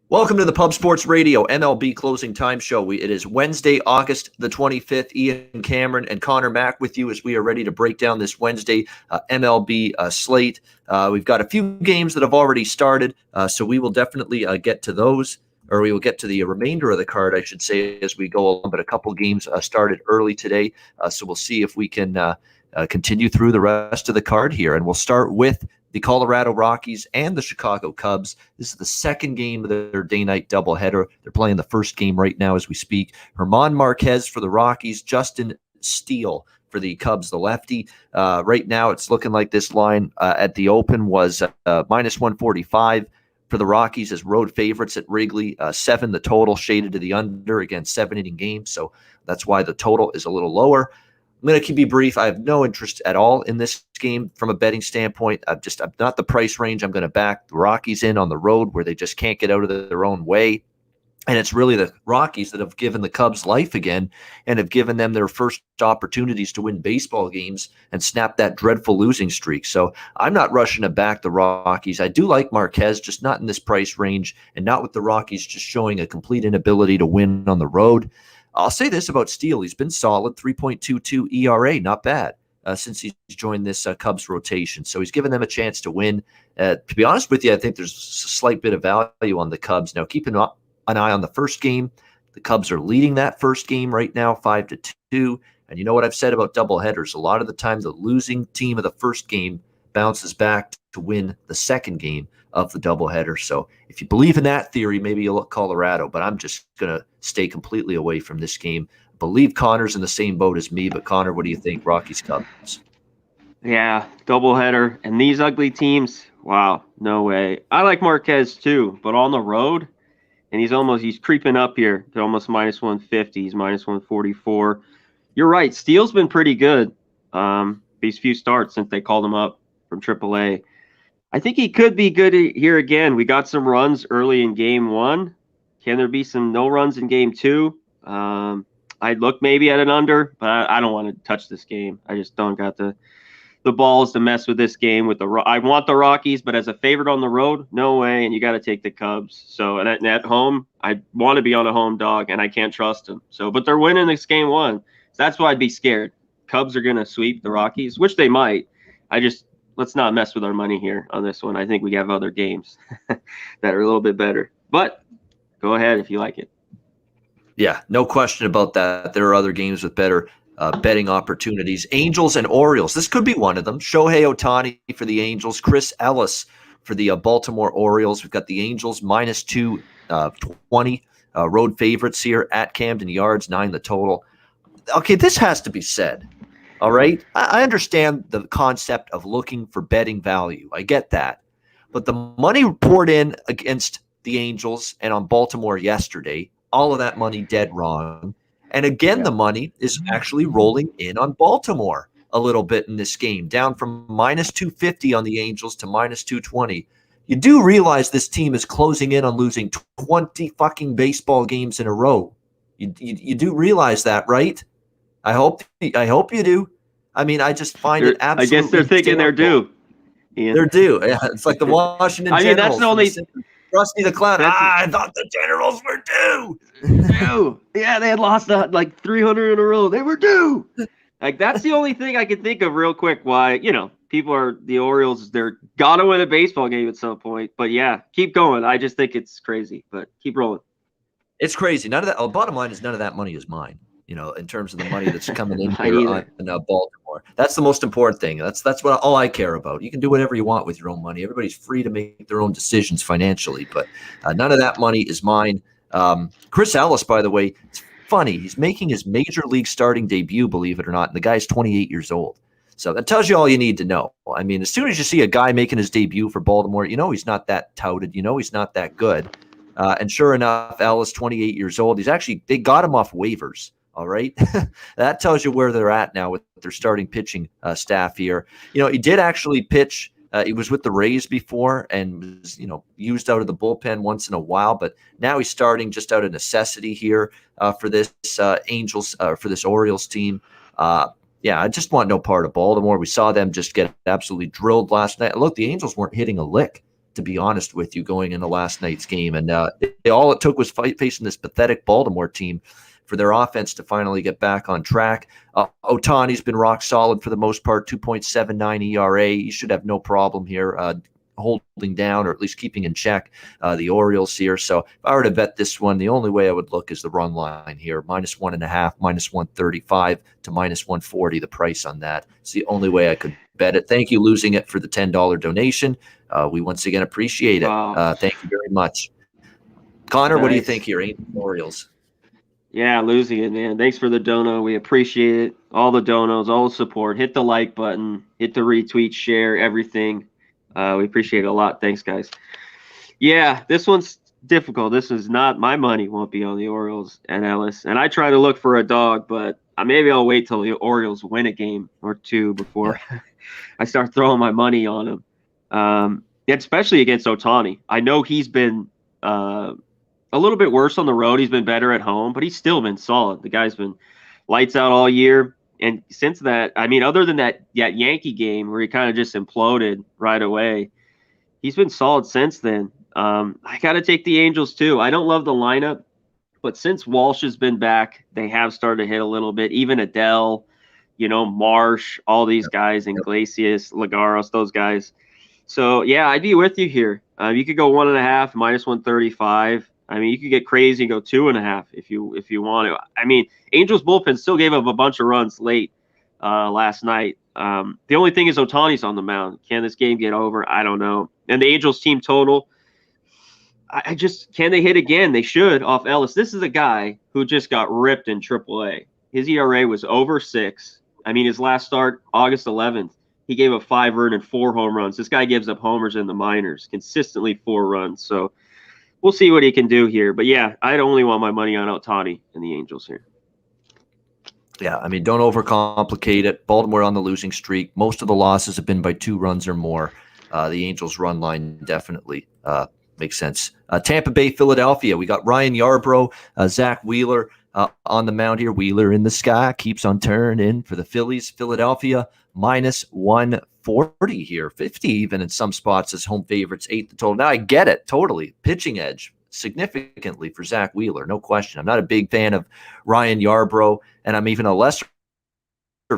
Welcome to the Pub Sports Radio MLB Closing Time Show. It is Wednesday, August the 25th. Ian Cameron and Conor Mack with you as we are ready to break down this Wednesday MLB slate. We've got a few games that have already started, so we will definitely get to those, or we will get to the remainder of the card, I should say, as we go along. But a couple games started early today, so we'll see if we can continue through the rest of the card here. And we'll start with the Colorado Rockies and the Chicago Cubs. This is the second game of their day-night doubleheader. They're playing the first game right now as we speak. German Marquez for the Rockies, Justin Steele for the Cubs, the lefty. Right now it's looking like this line at the open was minus 145 for the Rockies as road favorites at Wrigley. 7 the total, shaded to the under, again, 7-inning game, so that's why the total is a little lower. I'm going to keep you brief. I have no interest at all in this game from a betting standpoint. I'm not the price range. I'm going to back the Rockies in on the road where they just can't get out of their own way. And it's really the Rockies that have given the Cubs life again and have given them their first opportunities to win baseball games and snap that dreadful losing streak. So I'm not rushing to back the Rockies. I do like Marquez, just not in this price range and not with the Rockies just showing a complete inability to win on the road. I'll say this about Steele. He's been solid, 3.22 ERA, not bad since he's joined this Cubs rotation. So he's given them a chance to win. To be honest with you, I think there's a slight bit of value on the Cubs. Now, keep an eye on the first game. The Cubs are leading that first game right now, 5-2. And you know what I've said about doubleheaders? A lot of the time, the losing team of the first game bounces back to win the second game of the doubleheader. So if you believe in that theory, maybe you'll look Colorado, but I'm just going to stay completely away from this game. I believe Connor's in the same boat as me, but Connor, what do you think? Rockies Cubs. Yeah, doubleheader. And these ugly teams, wow, no way. I like Marquez too, but on the road, and he's creeping up here to almost minus 150. He's minus 144. You're right. Steele's been pretty good these few starts since they called him up from AAA. I think he could be good here again. We got some runs early in game one. Can there be some no runs in game two? I'd look maybe at an under, but I don't want to touch this game. I just don't got the balls to mess with this game. I want the Rockies, but as a favorite on the road, no way. And you got to take the Cubs. So and at home, I want to be on a home dog, and I can't trust them. So, but they're winning this game one. So that's why I'd be scared. Cubs are going to sweep the Rockies, which they might. Let's not mess with our money here on this one. I think we have other games that are a little bit better. But go ahead if you like it. Yeah, no question about that. There are other games with better betting opportunities. Angels and Orioles. This could be one of them. Shohei Ohtani for the Angels. Chris Ellis for the Baltimore Orioles. We've got the Angels minus 220 road favorites here at Camden Yards, 9 the total. Okay, this has to be said. All right. I understand the concept of looking for betting value. I get that. But the money poured in against the Angels and on Baltimore yesterday, all of that money dead wrong. And again, the money is actually rolling in on Baltimore a little bit in this game, down from minus 250 on the Angels to minus 220. You do realize this team is closing in on losing 20 fucking baseball games in a row. You do realize that, right? I hope you do. I mean, I just find it absolutely. I guess they're thinking they're due. Ian. They're due. Yeah, it's like the Washington Generals. I mean, that's the only. Rusty the Clown. I thought the Generals were due. Due. Yeah, they had lost like 300 in a row. They were due. Like that's the only thing I can think of real quick. Why people are the Orioles. They're gotta win a baseball game at some point. But yeah, keep going. I just think it's crazy. But keep rolling. It's crazy. None of that. Bottom line is none of that money is mine. In terms of the money that's coming in here in Baltimore. That's the most important thing. That's what all I care about. You can do whatever you want with your own money. Everybody's free to make their own decisions financially, but none of that money is mine. Chris Ellis, by the way, it's funny. He's making his major league starting debut, believe it or not, and the guy's 28 years old. So that tells you all you need to know. I mean, as soon as you see a guy making his debut for Baltimore, he's not that touted. He's not that good. And sure enough, Ellis, 28 years old. They got him off waivers. All right. That tells you where they're at now with their starting pitching staff here. He did actually pitch. He was with the Rays before and was, used out of the bullpen once in a while. But now he's starting just out of necessity here for this for this Orioles team. I just want no part of Baltimore. We saw them just get absolutely drilled last night. Look, the Angels weren't hitting a lick to be honest with you, going into last night's game. And all it took was facing this pathetic Baltimore team for their offense to finally get back on track. Ohtani's been rock solid for the most part, 2.79 ERA. He should have no problem here holding down or at least keeping in check the Orioles here. So if I were to bet this one, the only way I would look is the run line here, -1.5, -135 to -140, the price on that. It's the only way I could bet it. Thank you, losing it, for the $10 donation. We once again appreciate it. Thank you very much. Connor, what do you think here? Angels, Orioles. Yeah, losing it, man. Thanks for the dono. We appreciate it. All the donos, all the support. Hit the like button, hit the retweet, share, everything. We appreciate it a lot. Thanks, guys. Yeah, this one's difficult. This is not my money. Won't be on the Orioles and Ellis. And I try to look for a dog, but maybe I'll wait till the Orioles win a game or two before I start throwing my money on them. Especially against Ohtani. I know he's been a little bit worse on the road. He's been better at home, but he's still been solid. The guy's been lights out all year. And since that, other than that Yankee game where he kind of just imploded right away, he's been solid since then. I got to take the Angels too. I don't love the lineup, but since Walsh has been back, they have started to hit a little bit. Even Adele, Marsh, all these guys, Iglesias, Lagares, those guys. So, yeah, I'd be with you here. You could go 1.5, -135. You could get crazy and go 2.5 if you want to. Angels bullpen still gave up a bunch of runs late last night. The only thing is Ohtani's on the mound. Can this game get over? I don't know. And the Angels team total, can they hit again? They should off Ellis. This is a guy who just got ripped in AAA. His ERA was over 6. His last start, August 11th, he gave up 5 earned and 4 home runs. This guy gives up homers in the minors, consistently 4 runs. So we'll see what he can do here. But, yeah, I'd only want my money on Ohtani and the Angels here. Yeah, don't overcomplicate it. Baltimore on the losing streak. Most of the losses have been by 2 runs or more. The Angels' run line definitely makes sense. Tampa Bay, Philadelphia. We got Ryan Yarbrough, Zach Wheeler on the mound here. Wheeler in the sky keeps on turning for the Phillies. Philadelphia -140 here, 50 even in some spots as home favorites, 8 the total. Now I get it totally. Pitching edge significantly for Zach Wheeler, no question. I'm not a big fan of Ryan Yarbrough, and I'm even a lesser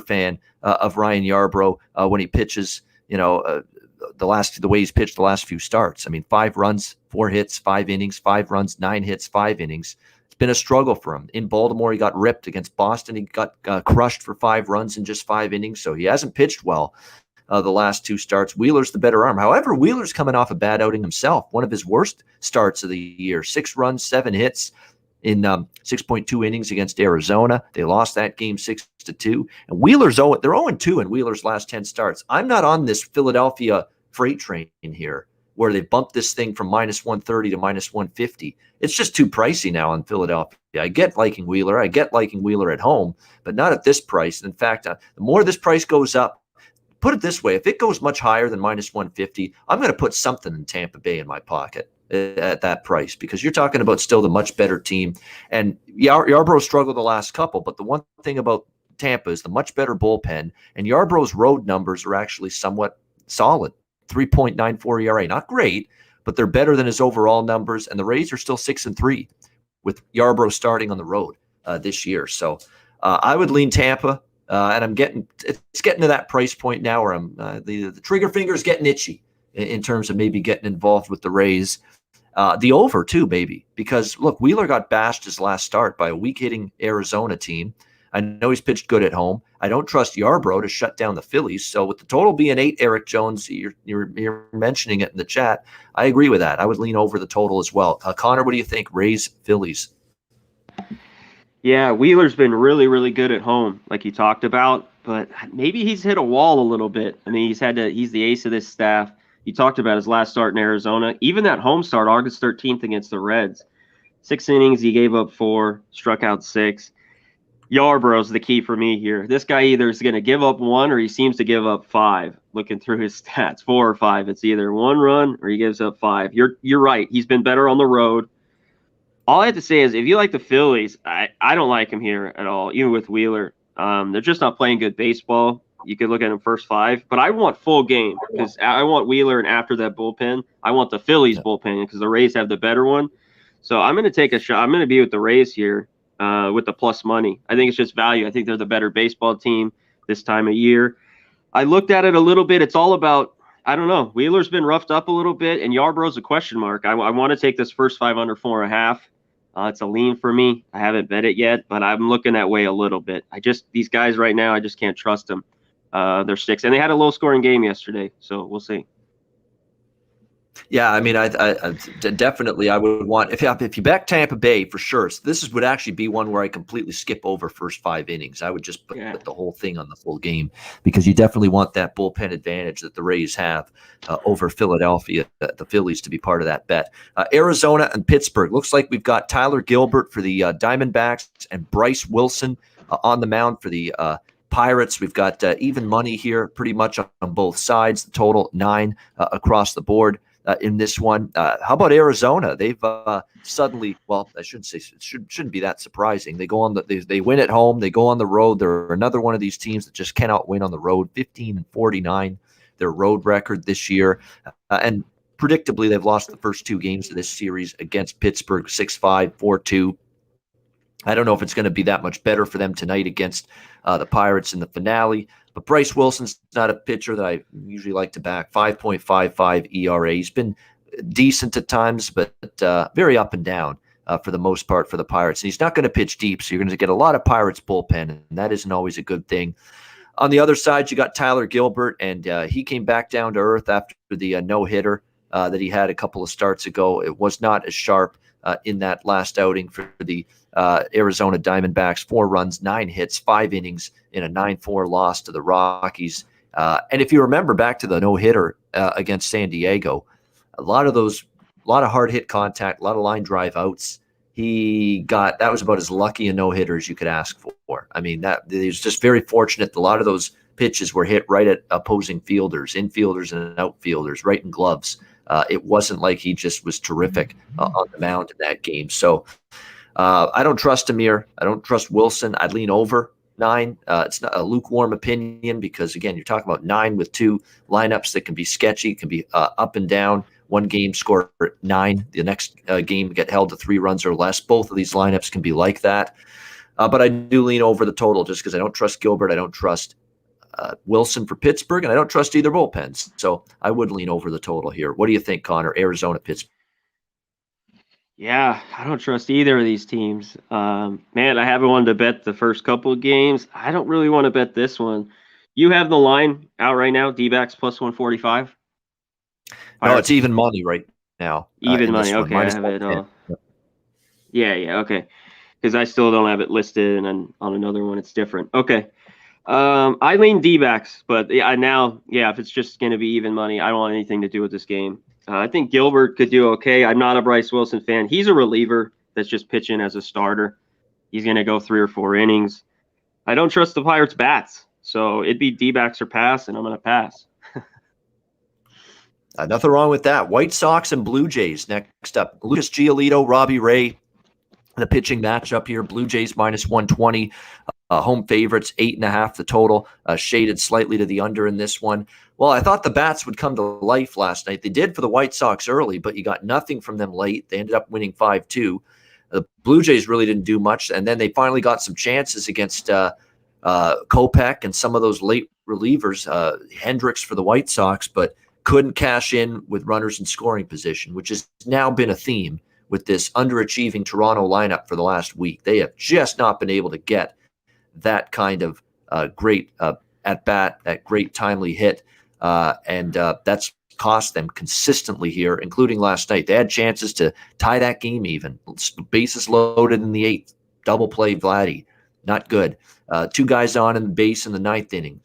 fan of Ryan Yarbrough when he pitches. The way he's pitched the last few starts. 5 runs, 4 hits, 5 innings, 5 runs, 9 hits, 5 innings. It's been a struggle for him. In Baltimore, he got ripped. Against Boston, he got crushed for 5 runs in just 5 innings. So he hasn't pitched well the last 2 starts. Wheeler's the better arm. However, Wheeler's coming off a bad outing himself. One of his worst starts of the year. 6 runs, 7 hits in 6.2 innings against Arizona. They lost that game 6-2. And Wheeler's they're 0-2 in Wheeler's last 10 starts. I'm not on this Philadelphia freight train here where they bumped this thing from -130 to -150. It's just too pricey now in Philadelphia. I get liking Wheeler. I get liking Wheeler at home, but not at this price. In fact, the more this price goes up, put it this way, if it goes much higher than -150, I'm going to put something in Tampa Bay in my pocket at that price, because you're talking about still the much better team. And Yarbrough struggled the last couple, but the one thing about Tampa is the much better bullpen, and Yarbrough's road numbers are actually somewhat solid. 3.94 ERA, not great, but they're better than his overall numbers. And the Rays are still 6-3 with Yarbrough starting on the road this year. So I would lean Tampa, and it's getting to that price point now where the trigger finger is getting itchy in terms of maybe getting involved with the Rays. The over too, maybe, because look, Wheeler got bashed his last start by a weak hitting Arizona team. I know he's pitched good at home. I don't trust Yarbrough to shut down the Phillies. So with the total being 8, Eric Jones, you're mentioning it in the chat. I agree with that. I would lean over the total as well. Connor, what do you think? Rays, Phillies. Yeah, Wheeler's been really, really good at home, like you talked about, but maybe he's hit a wall a little bit. He's the ace of this staff. You talked about his last start in Arizona. Even that home start, August 13th against the Reds. 6 innings, he gave up 4, struck out 6. Yarbrough's the key for me here. This guy either is going to give up 1 or he seems to give up 5. Looking through his stats, 4 or 5. It's either 1 run or he gives up 5. You're right. He's been better on the road. All I have to say is if you like the Phillies, I don't like him here at all, even with Wheeler. They're just not playing good baseball. You could look at him first 5, but I want full game because I want Wheeler, and after that bullpen, I want the Phillies bullpen because the Rays have the better one. So I'm going to take a shot. I'm going to be with the Rays here with the plus money. I think it's just value. I think they're the better baseball team this time of year. I looked at it a little bit. It's all about, I don't know. Wheeler's been roughed up a little bit, and Yarborough's a question mark. I want to take this first 5 under 4.5. It's a lean for me. I haven't bet it yet, but I'm looking that way a little bit. These guys right now, I just can't trust them. They're sticks, and they had a low-scoring game yesterday, so we'll see. Yeah, I mean, I definitely I would want if you back Tampa Bay for sure. So this would actually be one where I completely skip over first 5 innings. I would just put the whole thing on the full game because you definitely want that bullpen advantage that the Rays have over Philadelphia, the Phillies, to be part of that bet. Arizona and Pittsburgh. Looks like we've got Tyler Gilbert for the Diamondbacks and Bryce Wilson on the mound for the Pirates. We've got even money here pretty much on both sides. The total 9 across the board. In this one, how about Arizona? They've suddenly, well, I shouldn't say it shouldn't be that surprising. They go on they win at home. They go on the road. They're another one of these teams that just cannot win on the road. 15-49, their road record this year, and predictably they've lost the first 2 games of this series against Pittsburgh, 6-5, 4-2. I don't know if it's going to be that much better for them tonight against the Pirates in the finale. But Bryce Wilson's not a pitcher that I usually like to back. 5.55 ERA. He's been decent at times, but very up and down for the most part for the Pirates. And he's not going to pitch deep, so you're going to get a lot of Pirates bullpen, and that isn't always a good thing. On the other side, you got Tyler Gilbert, and he came back down to earth after the no-hitter that he had a couple of starts ago. It was not as sharp in that last outing for the Arizona Diamondbacks. 4 runs, 9 hits, 5 innings in a 9-4 loss to the Rockies. And if you remember back to the no-hitter against San Diego, a lot of hard hit contact, a lot of line drive outs. That was about as lucky a no-hitter as you could ask for. I mean, he was just very fortunate. A lot of those pitches were hit right at opposing fielders, infielders and outfielders, right in gloves. It wasn't like he just was terrific on the mound in that game. So I don't trust Amir. I don't trust Wilson. I'd lean over 9. It's not a lukewarm opinion because, again, you're talking about 9 with 2 lineups that can be sketchy, can be up and down. One game score 9. The next game get held to 3 runs or less. Both of these lineups can be like that. But I do lean over the total just because I don't trust Gilbert. I don't trust Wilson for Pittsburgh, and I don't trust either bullpens. So I would lean over the total here. What do you think, Conor? Arizona, Pittsburgh. Yeah, I don't trust either of these teams. Man, I haven't wanted to bet the first couple of games. I don't really want to bet this one. You have the line out right now, D-backs plus 145? No, it's even money right now. Even money, okay. I have it. Yeah, okay. Because I still don't have it listed, and then on another one it's different. Okay. I lean D-backs, but if it's just going to be even money, I don't want anything to do with this game. I think Gilbert could do okay. I'm not a Bryce Wilson fan. He's a reliever that's just pitching as a starter. He's going to go 3 or 4 innings. I don't trust the Pirates' bats, so it'd be D-backs or pass, and I'm going to pass. Nothing wrong with that. White Sox and Blue Jays next up. Lucas Giolito, Robbie Ray, the pitching matchup here. Blue Jays minus 120. Home favorites, 8.5 the total, shaded slightly to the under in this one. Well, I thought the bats would come to life last night. They did for the White Sox early, but you got nothing from them late. They ended up winning 5-2. The Blue Jays really didn't do much, and then they finally got some chances against Kopech and some of those late relievers, Hendricks for the White Sox, but couldn't cash in with runners in scoring position, which has now been a theme with this underachieving Toronto lineup for the last week. They have just not been able to get that kind of great at-bat, that great timely hit, and that's cost them consistently here, including last night. They had chances to tie that game even. Bases loaded in the 8th. Double play Vladdy. Not good. 2 guys on in the base in the 9th inning.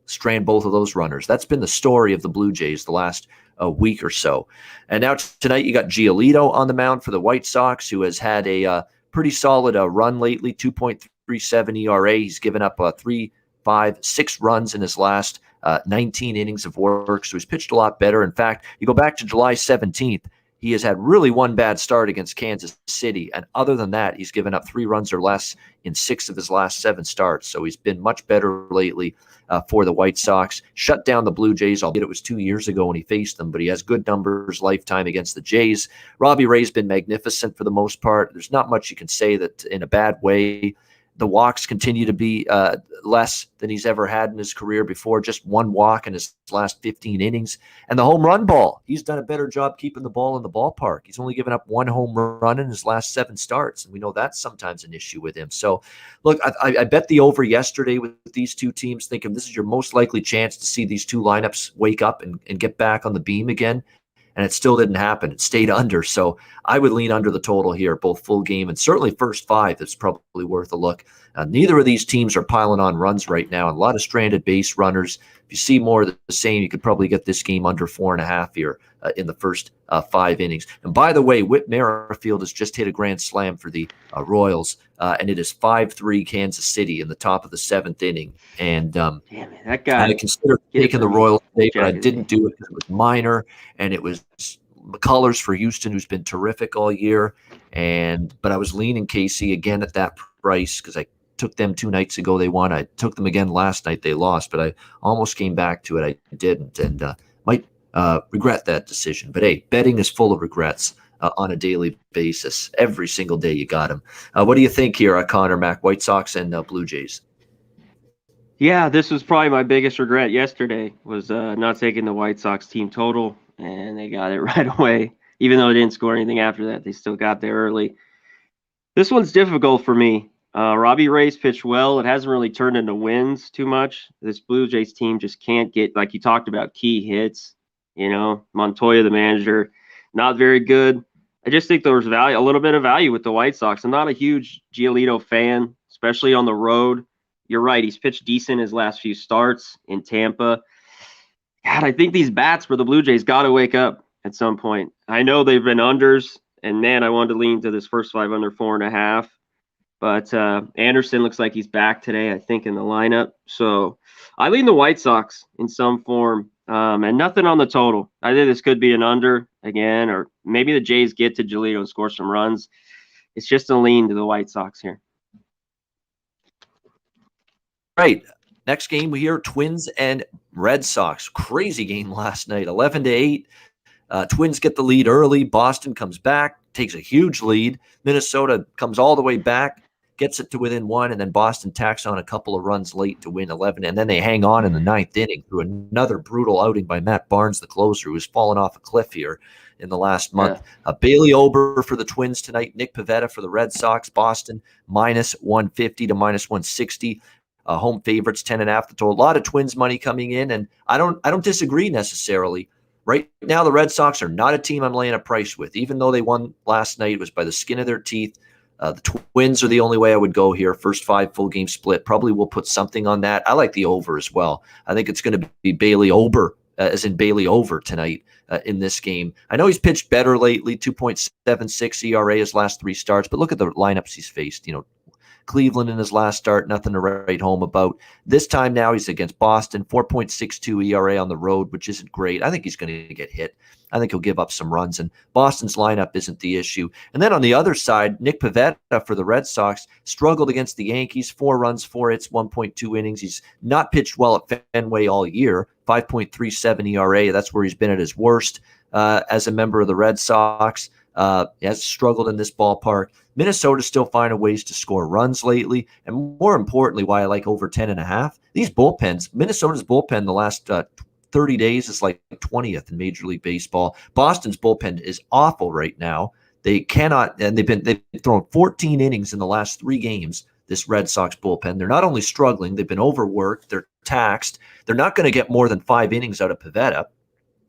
Strand both of those runners. That's been the story of the Blue Jays the last week or so. And now tonight you got Giolito on the mound for the White Sox, who has had a pretty solid run lately, 2.37 ERA. He's given up 3, 5, 6 runs in his last 19 innings of work, so he's pitched a lot better. In fact, you go back to July 17th, He has had really one bad start against Kansas City. And other than that, he's given up 3 runs or less in 6 of his last 7 starts. So he's been much better lately for the White Sox. Shut down the Blue Jays, albeit it was 2 years ago when he faced them, but he has good numbers lifetime against the Jays. Robbie Ray's been magnificent for the most part. There's not much you can say that in a bad way. The walks continue to be less than he's ever had in his career before, just 1 walk in his last 15 innings. And the home run ball, he's done a better job keeping the ball in the ballpark. He's only given up 1 home run in his last 7 starts, and we know that's sometimes an issue with him. So, look, I bet the over yesterday with these two teams, thinking this is your most likely chance to see these two lineups wake up and get back on the beam again. And it still didn't happen. It stayed under. So I would lean under the total here, both full game and certainly first 5. That's probably worth a look. Neither of these teams are piling on runs right now. And a lot of stranded base runners. If you see more of the same, you could probably get this game under 4.5 here in the first 5 innings. And by the way, Whit Merrifield has just hit a grand slam for the Royals, and it is 5-3 Kansas City in the top of the 7th inning. And damn it, that guy. I considered taking the Royals today, but I didn't do it because it was minor, and it was McCullers for Houston, who's been terrific all year. But I was leaning KC again at that price because I took them 2 nights ago. They won. I took them again last night. They lost, but I almost came back to it. I didn't, and might regret that decision. But hey, betting is full of regrets on a daily basis. Every single day you got them. What do you think here, Connor, Mac, White Sox and Blue Jays? Yeah, this was probably my biggest regret yesterday was not taking the White Sox team total, and they got it right away. Even though they didn't score anything after that, they still got there early. This one's difficult for me. Robbie Ray's pitched well. It hasn't really turned into wins too much. This Blue Jays team just can't get, like you talked about, key hits. Montoya, the manager, not very good. I just think there's a little bit of value with the White Sox. I'm not a huge Giolito fan, especially on the road. You're right. He's pitched decent his last few starts in Tampa. God, I think these bats for the Blue Jays got to wake up at some point. I know they've been unders, and man, I wanted to lean to this first 5 under 4.5. But Anderson looks like he's back today, I think, in the lineup. So I lean the White Sox in some form, and nothing on the total. I think this could be an under again, or maybe the Jays get to Giolito and score some runs. It's just a lean to the White Sox here. Right. Next game we hear Twins and Red Sox. Crazy game last night, 11-8. Twins get the lead early. Boston comes back, takes a huge lead. Minnesota comes all the way back, gets it to within 1, and then Boston tacks on a couple of runs late to win 11. And then they hang on in the 9th inning through another brutal outing by Matt Barnes, the closer, who's fallen off a cliff here in the last month. Yeah. Bailey Ober for the Twins tonight. Nick Pivetta for the Red Sox. Boston -150 to -160. Home favorites 10.5 the total. A lot of Twins money coming in, and I don't disagree necessarily. Right now, the Red Sox are not a team I'm laying a price with, even though they won last night. It was by the skin of their teeth. The Twins are the only way I would go here. First 5 full game split. Probably will put something on that. I like the over as well. I think it's going to be Bailey Ober, as in Bailey over tonight in this game. I know he's pitched better lately, 2.76 ERA his last 3 starts, but look at the lineups he's faced. Cleveland in his last start, nothing to write home about. This time now he's against Boston, 4.62 ERA on the road, which isn't great. I think he's going to get hit. I think he'll give up some runs, and Boston's lineup isn't the issue. And then on the other side, Nick Pivetta for the Red Sox struggled against the Yankees, 4 runs, 4 hits, 1.2 innings. He's not pitched well at Fenway all year, 5.37 ERA. That's where he's been at his worst as a member of the Red Sox. He has struggled in this ballpark. Minnesota still finding ways to score runs lately. And more importantly, why I like over 10.5, these bullpens, Minnesota's bullpen the last 30 days is like 20th in Major League Baseball. Boston's bullpen is awful right now. They cannot, and they've thrown 14 innings in the last 3 games, this Red Sox bullpen. They're not only struggling, they've been overworked, they're taxed. They're not going to get more than 5 innings out of Pivetta,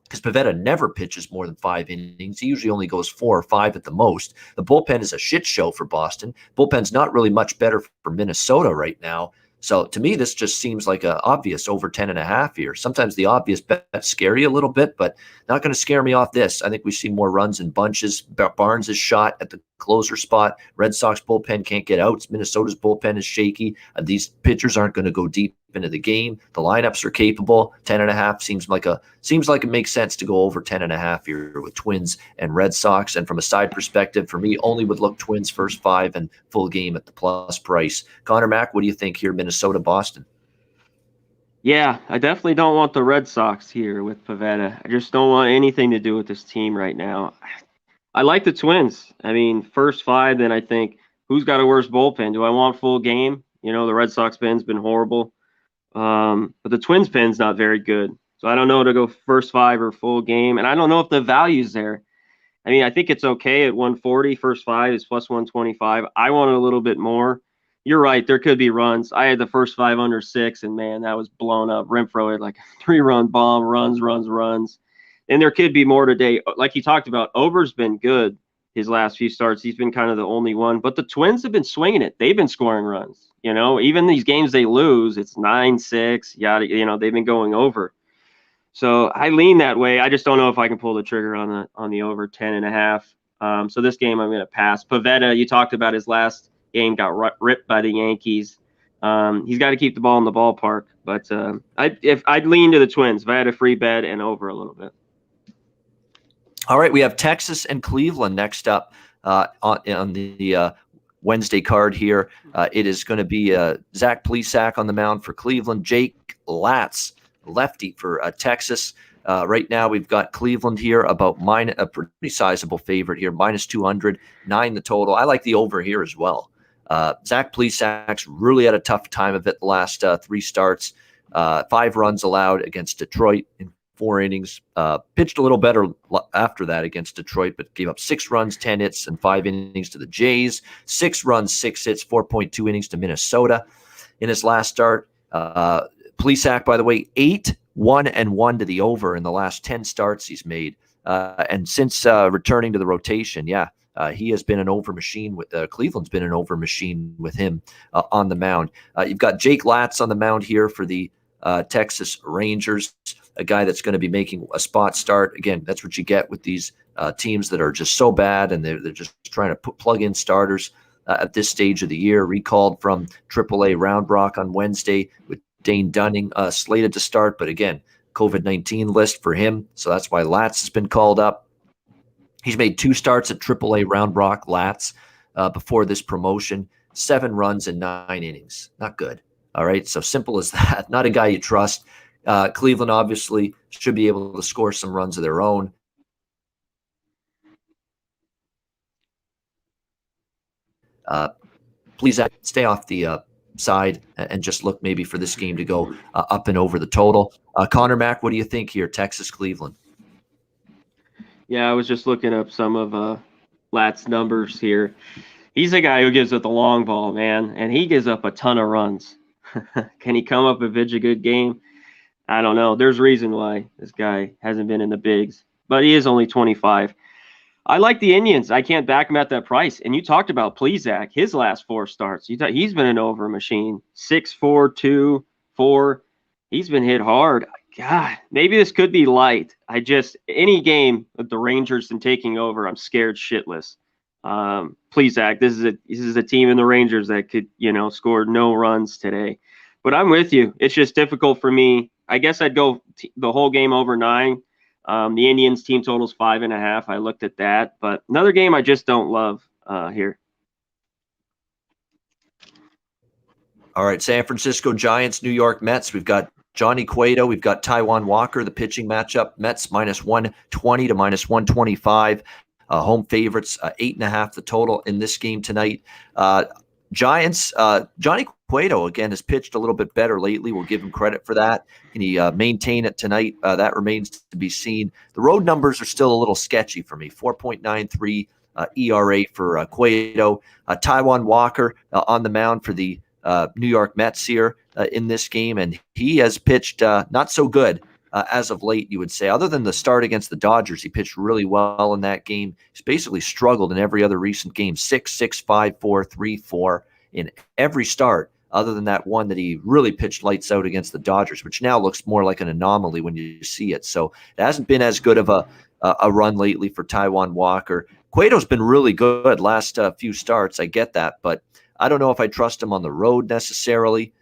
because Pivetta never pitches more than 5 innings. He usually only goes 4 or 5 at the most. The bullpen is a shit show for Boston. Bullpen's not really much better for Minnesota right now. So to me, this just seems like an obvious over 10.5 here. Sometimes the obvious bets scare you a little bit, but not going to scare me off this. I think we see more runs in bunches. Barnes is shot at the closer spot. Red Sox bullpen can't get outs. Minnesota's bullpen is shaky. These pitchers aren't going to go deep into the game. The lineups are capable. 10.5 seems like it makes sense to go over 10.5 here with Twins and Red Sox. And from a side perspective, for me, only would look Twins first 5 and full game at the plus price. Connor Mack, what do you think here, Minnesota, Boston? Yeah, I definitely don't want the Red Sox here with Pivetta. I just don't want anything to do with this team right now. I like the Twins. I mean, first 5, then I think, who's got a worse bullpen? Do I want full game? You know, the Red Sox pen's been horrible. But the Twins pen's not very good. So I don't know to go first 5 or full game. And I don't know if the value's there. I mean, I think it's okay at 140. First 5 is plus 125. I want a little bit more. You're right. There could be runs. I had the first 5 under 6, and man, that was blown up. Renfroe had like a 3-run bomb, runs. And there could be more today. Like you talked about, Ober's been good his last few starts. He's been kind of the only one. But the Twins have been swinging it. They've been scoring runs. You know, even these games they lose, it's 9-6. Yada. You know, they've been going over. So I lean that way. I just don't know if I can pull the trigger on the over 10.5. So this game I'm going to pass. Pivetta, you talked about his last game, got ripped by the Yankees. He's got to keep the ball in the ballpark. But I'd lean to the Twins if I had a free bet and over a little bit. All right, we have Texas and Cleveland next up on the Wednesday card here. It is going to be Zach Plesac on the mound for Cleveland, Jake Latz, lefty for Texas. Right now, we've got Cleveland here about a pretty sizable favorite here, minus 200, 9 the total. I like the over here as well. Zach Plesac's really had a tough time of it the last 3 starts. 5 runs allowed against Detroit in 4 innings. Pitched a little better after that against Detroit, but gave up 6 runs, 10 hits, and 5 innings to the Jays. 6 runs, 6 hits, 4.2 innings to Minnesota in his last start. Plesac, by the way, 8-1-1 to the over in the last 10 starts he's made. And since returning to the rotation, he has been an over machine with Cleveland's been an over machine with him on the mound. You've got Jake Latz on the mound here for the Texas Rangers, a guy that's going to be making a spot start. Again, that's what you get with these teams that are just so bad, and they're just trying to plug in starters at this stage of the year. Recalled from AAA Round Rock on Wednesday with Dane Dunning slated to start, but again, COVID-19 list for him, so that's why Latz has been called up. He's made 2 starts at AAA Round Rock, Latz, before this promotion, 7 runs in 9 innings. Not good. All right, so simple as that. Not a guy you trust. Cleveland obviously should be able to score some runs of their own. Please stay off the side and just look maybe for this game to go up and over the total. Connor Mack, what do you think here, Texas, Cleveland? Yeah, I was just looking up some of Lat's numbers here. He's a guy who gives up the long ball, man, and he gives up a ton of runs. Can he come up and pitch a good game? I don't know. There's a reason why this guy hasn't been in the bigs, but he is only 25. I like the Indians. I can't back him at that price. And you talked about Plesac, his last 4 starts. He's been an over machine. 6-4, 2, 4. He's been hit hard. God, maybe this could be light. Any game with the Rangers and taking over, I'm scared shitless. Plesac, this is a team in the Rangers that could, score no runs today. But I'm with you. It's just difficult for me. I guess I'd go the whole game over 9. The Indians team total's 5.5. I looked at that, but another game I just don't love here. All right, San Francisco Giants, New York Mets. We've got Johnny Cueto. We've got Taijuan Walker, the pitching matchup. Mets minus 120 to minus 125. Home favorites, 8.5 the total in this game tonight. Giants, Johnny Cueto, again, has pitched a little bit better lately. We'll give him credit for that. Can he maintain it tonight? That remains to be seen. The road numbers are still a little sketchy for me. 4.93 ERA for Cueto. Taijuan Walker on the mound for the New York Mets here in this game, and he has pitched not so good as of late, you would say. Other than the start against the Dodgers, he pitched really well in that game. He's basically struggled in every other recent game. 6-6, 5-4, 3-4 in every start, other than that one that he really pitched lights out against the Dodgers, which now looks more like an anomaly when you see it. So it hasn't been as good of a run lately for Taijuan Walker. Cueto's been really good last few starts. I get that, but I don't know if I trust him on the road necessarily.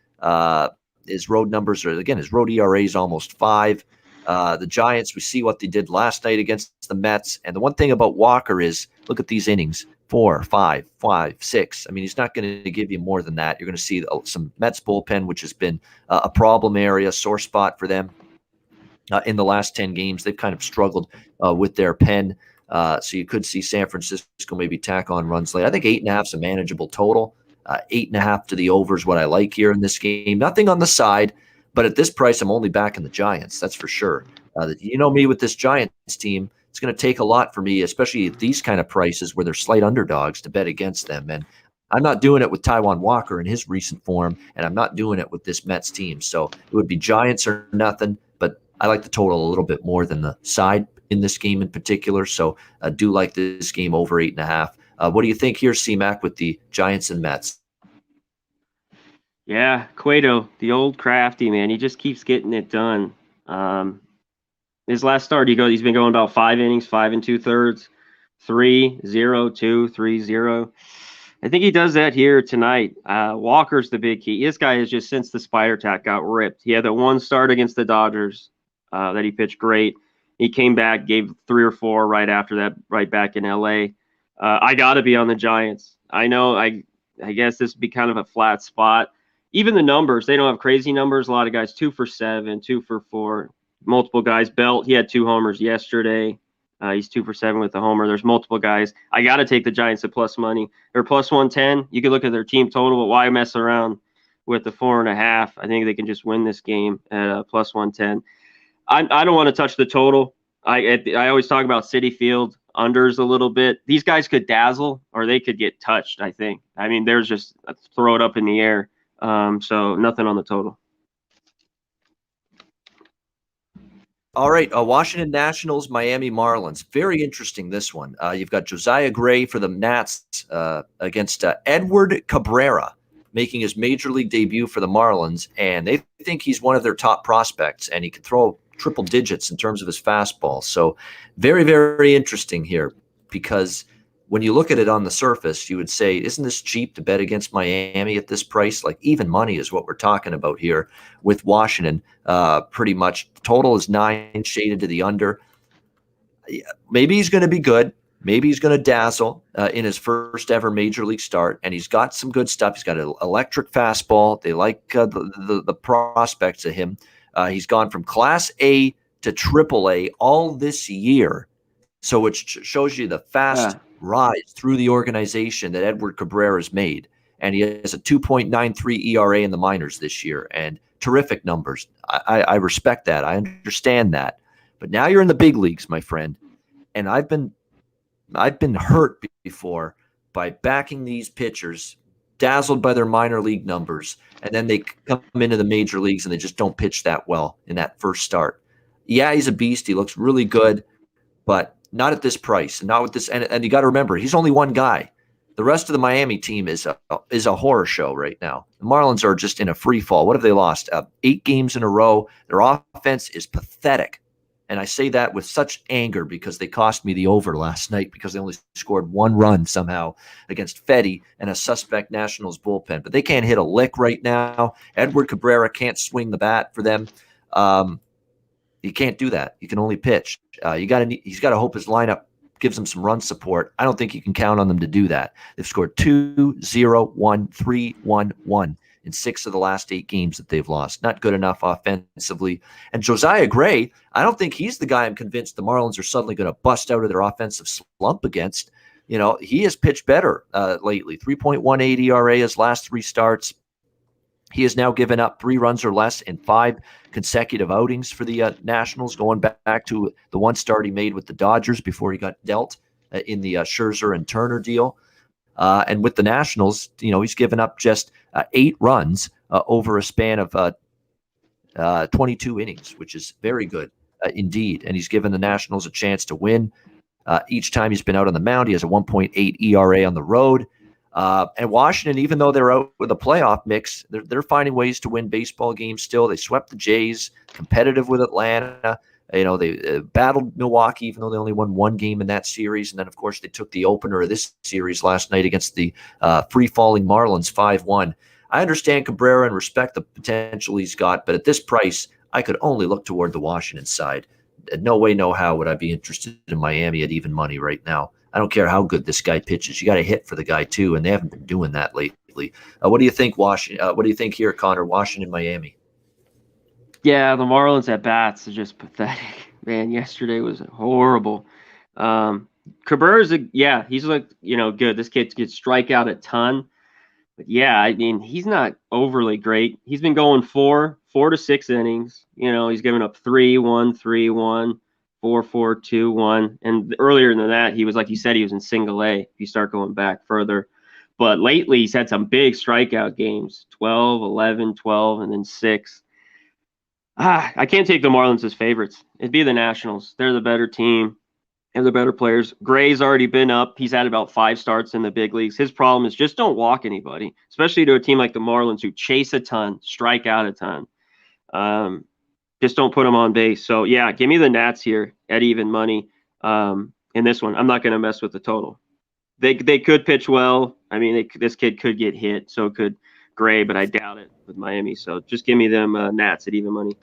His road numbers are, again, his road ERA is almost 5. The Giants, we see what they did last night against the Mets. And the one thing about Walker is, look at these innings, 4, 5, 5, 6. I mean, he's not going to give you more than that. You're going to see some Mets bullpen, which has been a problem area, sore spot for them. In the last 10 games, they've kind of struggled with their pen. So you could see San Francisco maybe tack on runs late. I think 8.5 is a manageable total. 8.5 to the over is what I like here in this game. Nothing on the side, but at this price, I'm only backing the Giants. That's for sure. You know me with this Giants team. It's going to take a lot for me, especially at these kind of prices where they're slight underdogs, to bet against them. And I'm not doing it with Taijuan Walker in his recent form, and I'm not doing it with this Mets team. So it would be Giants or nothing, but I like the total a little bit more than the side in this game in particular. So I do like this game over 8.5. What do you think here, C-Mac, with the Giants and Mets? Yeah, Cueto, the old crafty man. He just keeps getting it done. His last start, he's been going about 5 innings, 5 2/3, 3-0, 2, 3-0. I think he does that here tonight. Walker's the big key. This guy is just, since the spider tack got ripped. He had that one start against the Dodgers that he pitched great. He came back, gave 3 or 4 right after that, right back in LA. I got to be on the Giants. I know, I guess this would be kind of a flat spot. Even the numbers, they don't have crazy numbers. A lot of guys 2 for 7, 2 for 4. Multiple guys. Belt, he had 2 homers yesterday. He's 2 for 7 with the homer. There's multiple guys. I got to take the Giants at plus money. They're plus 110. You can look at their team total, but why mess around with the 4.5? I think they can just win this game at plus 110. I don't want to touch the total. I always talk about Citi Field unders a little bit. These guys could dazzle or they could get touched, I think. I mean, there's just throw it up in the air. So nothing on the total. All right, Washington Nationals, Miami Marlins. Very interesting, this one. You've got Josiah Gray for the Nats against Edward Cabrera, making his major league debut for the Marlins, and they think he's one of their top prospects, and he can throw triple digits in terms of his fastball. So very, very interesting here, because when you look at it on the surface, you would say, isn't this cheap to bet against Miami at this price? Like, even money is what we're talking about here with Washington. Pretty much total is 9, shaded to the under. Maybe he's going to be good. Maybe he's going to dazzle in his first ever major league start, and he's got some good stuff. He's got an electric fastball. They like the prospects of him. He's gone from Class A to Triple A all this year, so it shows you the fast rise through the organization that Edward Cabrera has made. And he has a 2.93 ERA in the minors this year, and terrific numbers. I respect that. I understand that. But now you're in the big leagues, my friend, and I've been hurt before by backing these pitchers, dazzled by their minor league numbers, and then they come into the major leagues and they just don't pitch that well in that first start. Yeah, he's a beast. He looks really good, but not at this price, and not with this. And you got to remember, he's only one guy. The rest of the Miami team is a horror show right now. The Marlins are just in a free fall. What have they lost? 8 games in a row. Their offense is pathetic. And I say that with such anger because they cost me the over last night because they only scored 1 run somehow against Fetty and a suspect Nationals bullpen. But they can't hit a lick right now. Edward Cabrera can't swing the bat for them. He can't do that. He can only pitch. He's got to hope his lineup gives him some run support. I don't think you can count on them to do that. They've scored 2, 0, 1, 3, 1, 1 in 6 of the last 8 games that they've lost. Not good enough offensively. And Josiah Gray, I don't think he's the guy I'm convinced the Marlins are suddenly going to bust out of their offensive slump against. You know, he has pitched better lately. 3.18 ERA his last 3 starts. He has now given up 3 runs or less in 5 consecutive outings for the Nationals, going back to the one start he made with the Dodgers before he got dealt in the Scherzer and Turner deal. And with the Nationals, you know, he's given up just 8 runs over a span of 22 innings, which is very good indeed. And he's given the Nationals a chance to win. Each time he's been out on the mound, he has a 1.8 ERA on the road. And Washington, even though they're out with a playoff mix, they're finding ways to win baseball games still. They swept the Jays, competitive with Atlanta. They battled Milwaukee, even though they only won one game in that series. And then, of course, they took the opener of this series last night against the free-falling Marlins 5-1. I understand Cabrera and respect the potential he's got, but at this price, I could only look toward the Washington side. No way, no how would I be interested in Miami at even money right now. I don't care how good this guy pitches. You got to hit for the guy too, and they haven't been doing that lately. What do you think, Washington? What do you think here, Connor? Washington, Miami. Yeah, the Marlins at bats are just pathetic. Man, yesterday was horrible. Cabrera's he's good. This kid could strike out a ton. But yeah, I mean, he's not overly great. He's been going 4 to 6 innings. He's given up 3-1, 3-1, 4-4, 2-1. And earlier than that, he was, like you said, he was in single A, if you start going back further. But lately, he's had some big strikeout games, 12, 11, 12, and then 6. I can't take the Marlins as favorites. It'd be the Nationals. They're the better team. They're the better players. Gray's already been up. He's had about 5 starts in the big leagues. His problem is just don't walk anybody, especially to a team like the Marlins who chase a ton, strike out a ton. Just don't put them on base. So, yeah, give me the Nats here at even money in this one. I'm not going to mess with the total. They could pitch well. I mean, this kid could get hit, so could Gray, but I doubt it with Miami. So just give me them Nats at even money.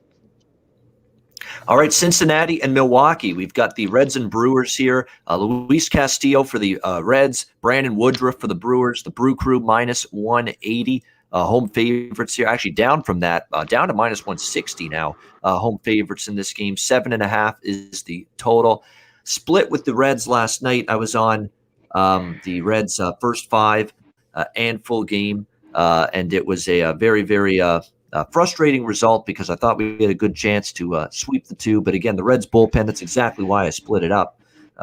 All right, Cincinnati and Milwaukee. We've got the Reds and Brewers here. Luis Castillo for the Reds, Brandon Woodruff for the Brewers. The Brew Crew minus 180. Home favorites here. Actually, down from that, down to minus 160 now. Home favorites in this game. 7.5 is the total. Split with the Reds last night. I was on the Reds' first 5 and full game, and it was a very, very frustrating result because I thought we had a good chance to sweep the 2. But again, the Reds bullpen, that's exactly why I split it up,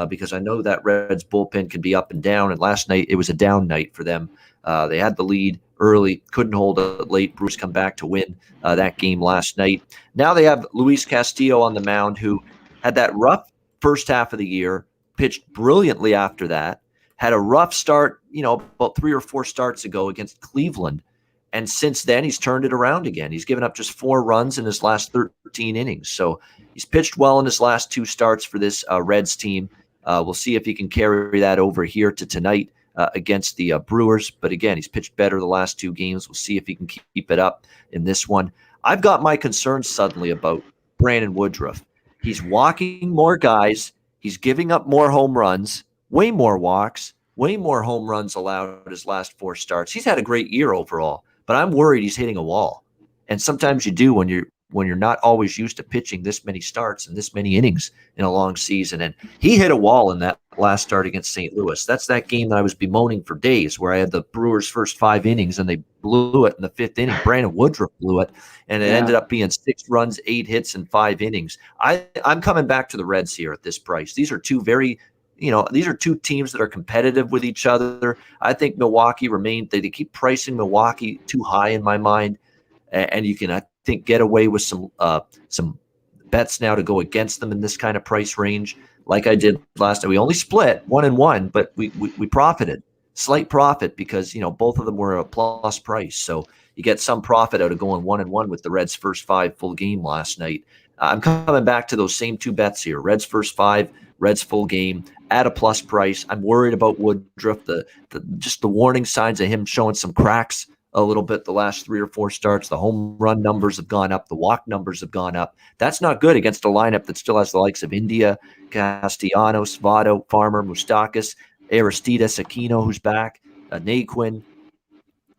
because I know that Reds bullpen can be up and down. And last night, it was a down night for them. They had the lead early, couldn't hold it late. Bruce come back to win that game last night. Now they have Luis Castillo on the mound, who had that rough first half of the year, pitched brilliantly after that, had a rough start, about 3 or 4 starts ago against Cleveland. And since then, he's turned it around again. He's given up just 4 runs in his last 13 innings. So he's pitched well in his last 2 starts for this Reds team. We'll see if he can carry that over here to tonight against the Brewers. But again, he's pitched better the last 2 games. We'll see if he can keep it up in this one. I've got my concerns suddenly about Brandon Woodruff. He's walking more guys. He's giving up more home runs, way more walks, way more home runs allowed his last 4 starts. He's had a great year overall. But I'm worried he's hitting a wall. And sometimes you do when you're not always used to pitching this many starts and this many innings in a long season. And he hit a wall in that last start against St. Louis. That's that game that I was bemoaning for days, where I had the Brewers' first 5 innings and they blew it in the 5th inning. Brandon Woodruff blew it, and it ended up being 6 runs, 8 hits, and 5 innings. I'm coming back to the Reds here at this price. These are two these are 2 teams that are competitive with each other. I think Milwaukee they keep pricing Milwaukee too high in my mind. And you can, I think, get away with some bets now to go against them in this kind of price range, like I did last time. We only split 1-1, but we profited. Slight profit because, both of them were a plus price. So you get some profit out of going 1-1 with the Reds' first 5 full game last night. I'm coming back to those same 2 bets here. Reds first 5, Reds full game at a plus price. I'm worried about Woodruff, just the warning signs of him showing some cracks a little bit the last 3 or 4 starts. The home run numbers have gone up. The walk numbers have gone up. That's not good against a lineup that still has the likes of India, Castellanos, Votto, Farmer, Moustakas, Aristides, Aquino, who's back, Naquin,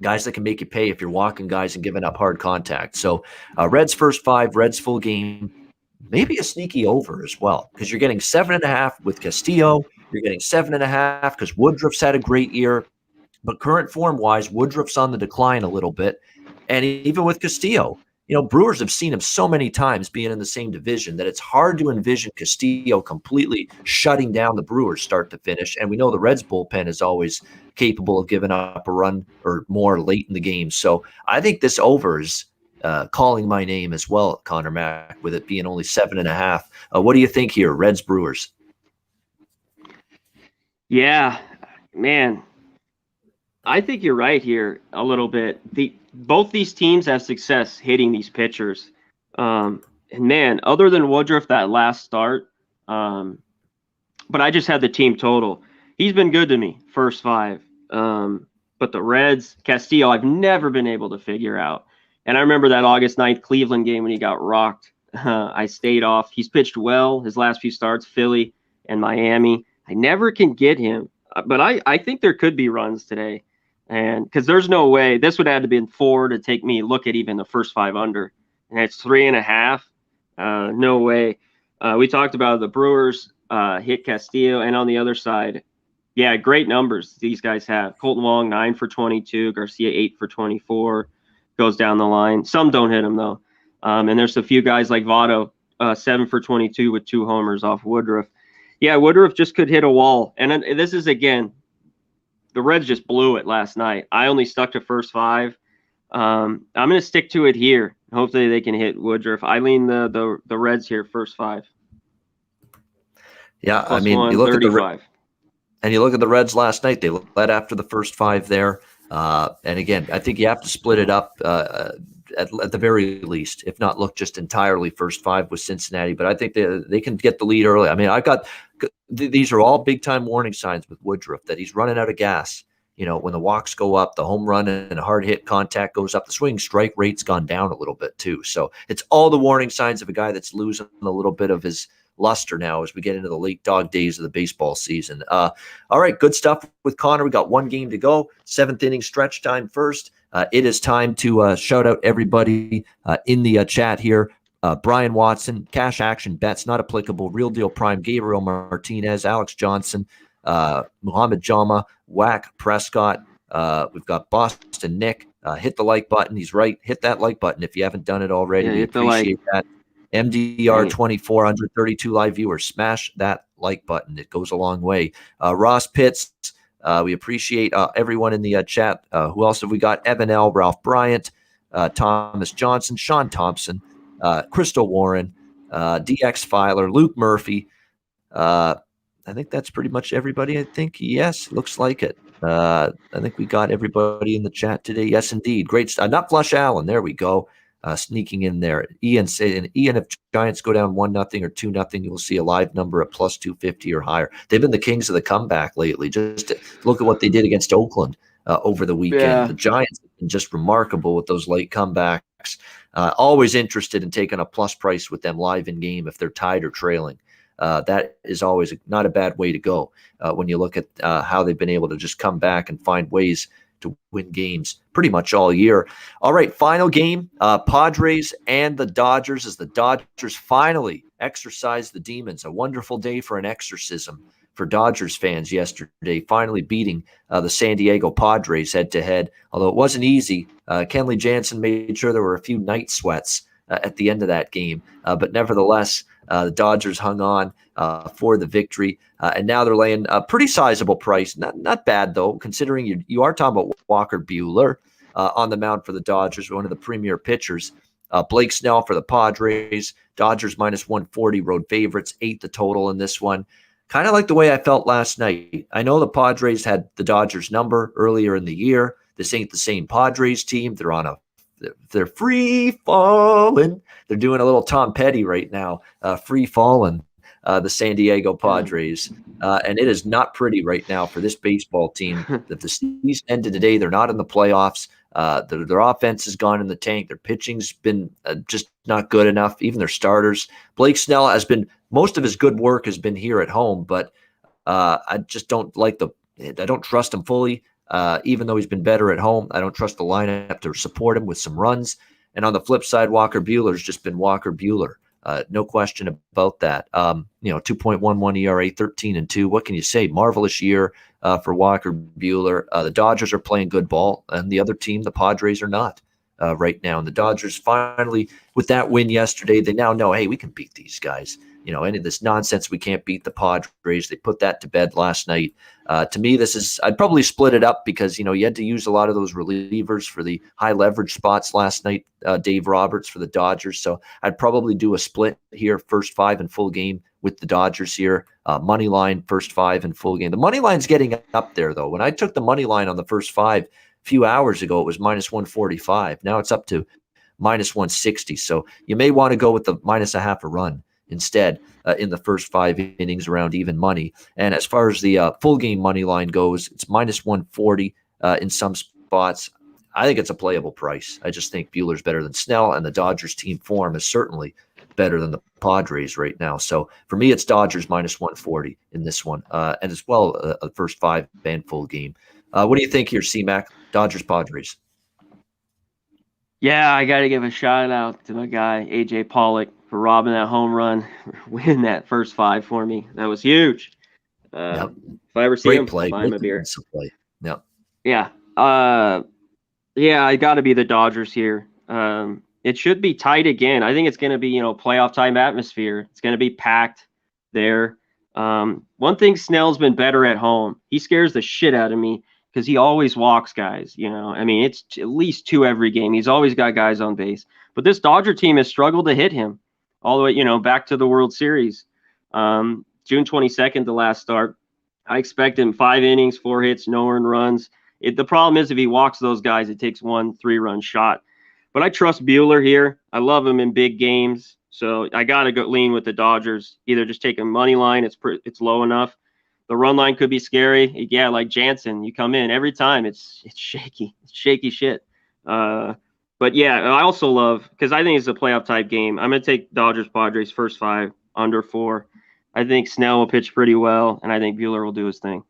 guys that can make you pay if you're walking guys and giving up hard contact. So Reds first 5, Reds full game. Maybe a sneaky over as well, because you're getting 7.5 with Castillo. You're getting 7.5 because Woodruff's had a great year. But current form-wise, Woodruff's on the decline a little bit. And even with Castillo, Brewers have seen him so many times being in the same division that it's hard to envision Castillo completely shutting down the Brewers start to finish. And we know the Reds bullpen is always capable of giving up a run or more late in the game. So I think this over is calling my name as well, Connor Mack, with it being only 7.5. What do you think here, Reds Brewers? Yeah, man, I think you're right here a little bit. Both these teams have success hitting these pitchers, and And man, other than Woodruff that last start, but I just had the team total. He's been good to me, first 5. But the Reds, Castillo, I've never been able to figure out. And I remember that August 9th Cleveland game when he got rocked. I stayed off. He's pitched well his last few starts, Philly and Miami. I never can get him. But I think there could be runs today. And because there's no way, this would have to be 4 to take me look at even the first 5 under. And it's 3.5. No way. We talked about the Brewers hit Castillo, and on the other side, yeah, great numbers these guys have. Colton Wong 9 for 22, Garcia 8 for 24, goes down the line. Some don't hit him though, and there's a few guys like Votto 7 for 22 with 2 homers off Woodruff. Yeah, Woodruff just could hit a wall, and this is again, the Reds just blew it last night. I only stuck to first 5. I'm going to stick to it here. Hopefully they can hit Woodruff. I lean the Reds here, first 5. Yeah, Plus I mean, you look at the Reds last night. They led after the first 5 there. And again, I think you have to split it up at the very least, if not look just entirely first 5 with Cincinnati. But I think they can get the lead early. I mean, these are all big time warning signs with Woodruff that he's running out of gas. You know, when the walks go up, the home run and hard hit contact goes up, the swing strike rate's gone down a little bit too. So it's all the warning signs of a guy that's losing a little bit of his luster now as we get into the late dog days of the baseball season. All right, good stuff with Conor. We got 1 game to go, 7th inning stretch time first. It is time to shout out everybody in the chat here. Brian Watson, cash action bets not applicable, Real Deal Prime, Gabriel Martinez, Alex Johnson, Muhammad Jama, Whack Prescott. We've got Boston Nick. Hit the like button. He's right. Hit that like button if you haven't done it already. Yeah, we appreciate that. MDR 2432 live viewers. Smash that like button. It goes a long way. Ross Pitts. We appreciate everyone in the chat. Who else have we got? Evan L. Ralph Bryant, Thomas Johnson, Sean Thompson, Crystal Warren, DX Filer, Luke Murphy. I think that's pretty much everybody. I think, yes, looks like it. I think we got everybody in the chat today. Yes, indeed. Great stuff. Not Flush Allen. There we go. Sneaking in there. Ian saying, if Giants go down 1-0 or 2-0, you'll see a live number at plus 250 or higher. They've been the kings of the comeback lately. Just look at what they did against Oakland over the weekend. Yeah. The Giants have been just remarkable with those late comebacks. Always interested in taking a plus price with them live in game if they're tied or trailing. That is always not a bad way to go when you look at how they've been able to just come back and find ways to win games pretty much all year. All right, final game, Padres and the Dodgers, as the Dodgers finally exorcised the demons. A wonderful day for an exorcism for Dodgers fans yesterday, finally beating the San Diego Padres head-to-head, although it wasn't easy. Kenley Jansen made sure there were a few night sweats at the end of that game, but nevertheless, the Dodgers hung on for the victory, and now they're laying a pretty sizable price. Not bad, though, considering you are talking about Walker Buehler on the mound for the Dodgers, one of the premier pitchers. Blake Snell for the Padres. Dodgers minus 140, road favorites, 8 the total in this one. Kind of like the way I felt last night. I know the Padres had the Dodgers number earlier in the year. This ain't the same Padres team. They're free falling. They're doing a little Tom Petty right now, free falling, the San Diego Padres. And it is not pretty right now for this baseball team. That the season ended today. They're not in the playoffs. Their offense has gone in the tank. Their pitching's been just not good enough. Even their starters. Blake Snell most of his good work has been here at home, but I just don't I don't trust him fully. Even though he's been better at home, I don't trust the lineup to support him with some runs. And on the flip side, Walker Buehler's just been Walker Buehler. No question about that. 2.11 ERA, 13-2. What can you say? Marvelous year for Walker Buehler. The Dodgers are playing good ball, and the other team, the Padres, are not right now. And the Dodgers finally, with that win yesterday, they now know, hey, we can beat these guys. Any of this nonsense, we can't beat the Padres. They put that to bed last night. To me, I'd probably split it up because, you had to use a lot of those relievers for the high leverage spots last night, Dave Roberts for the Dodgers. So I'd probably do a split here, first 5 in full game with the Dodgers here. Money line, first 5 in full game. The money line's getting up there, though. When I took the money line on the first 5 a few hours ago, it was minus 145. Now it's up to minus 160. So you may want to go with the minus a half a run instead in the first 5 innings around even money. And as far as the full game money line goes, it's minus 140 in some spots. I think it's a playable price. I just think Buehler's better than Snell, and the Dodgers team form is certainly better than the Padres right now. So for me, it's Dodgers minus 140 in this one, and as well a first 5 and full game. What do you think here, C-Mac? Dodgers, Padres. Yeah, I got to give a shout out to my guy, AJ Pollock, for robbing that home run, winning that first 5 for me. That was huge. Yep. If I ever see Great him, play. I'll buy him a beer. Play. Yep. Yeah. Yeah, I got to be the Dodgers here. It should be tight again. I think it's going to be, playoff time atmosphere. It's going to be packed there. One thing, Snell's been better at home. He scares the shit out of me because he always walks guys. I mean, it's at least 2 every game. He's always got guys on base. But this Dodger team has struggled to hit him all the way, back to the World Series. June 22nd, the last start. I expect him 5 innings, 4 hits, no earned runs. The problem is if he walks those guys, it takes 1 3-run shot. But I trust Buehler here. I love him in big games. So I got to go lean with the Dodgers. Either just take a money line. It's low enough. The run line could be scary. Yeah, like Jansen, you come in every time. It's shaky. It's shaky shit. But yeah, I also love, because I think it's a playoff type game. I'm going to take Dodgers Padres first 5 under 4. I think Snell will pitch pretty well, and I think Buehler will do his thing.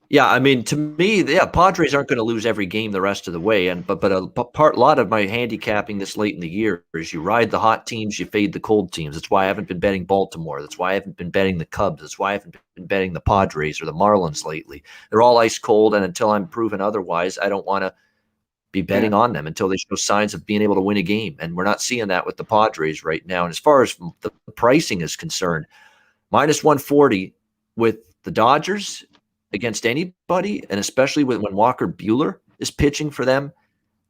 Yeah, I mean, to me, Padres aren't going to lose every game the rest of the way, but a lot of my handicapping this late in the year is you ride the hot teams, you fade the cold teams. That's why I haven't been betting Baltimore. That's why I haven't been betting the Cubs. That's why I haven't been betting the Padres or the Marlins lately. They're all ice cold, and until I'm proven otherwise, I don't want to be betting on them until they show signs of being able to win a game. And we're not seeing that with the Padres right now. And as far as the pricing is concerned, minus 140 with the Dodgers against anybody, and especially when Walker Buehler is pitching for them,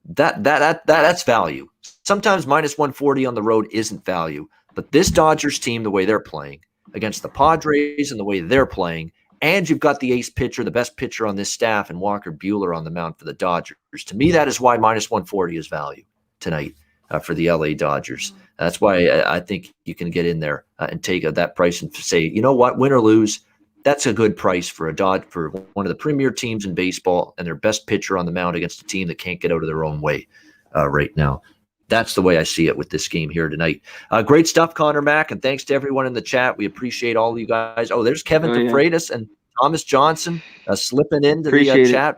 that's value. Sometimes minus 140 on the road isn't value, but this Dodgers team, the way they're playing against the Padres and the way they're playing, and you've got the ace pitcher, the best pitcher on this staff, and Walker Buehler on the mound for the Dodgers. To me, that is why minus 140 is value tonight for the LA Dodgers. That's why I think you can get in there and take that price and say, you know what, win or lose, that's a good price for for one of the premier teams in baseball and their best pitcher on the mound against a team that can't get out of their own way right now. That's the way I see it with this game here tonight. Great stuff, Conor Mack, and thanks to everyone in the chat. We appreciate all of you guys. Oh, there's Kevin DeFreitas and Thomas Johnson slipping into the chat.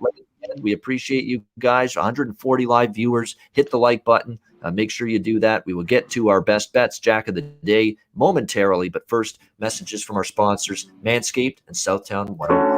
We appreciate you guys. 140 live viewers. Hit the like button. Make sure you do that. We will get to our best bets, Jack of the Day, momentarily. But first, messages from our sponsors, Manscaped and Southtown 101.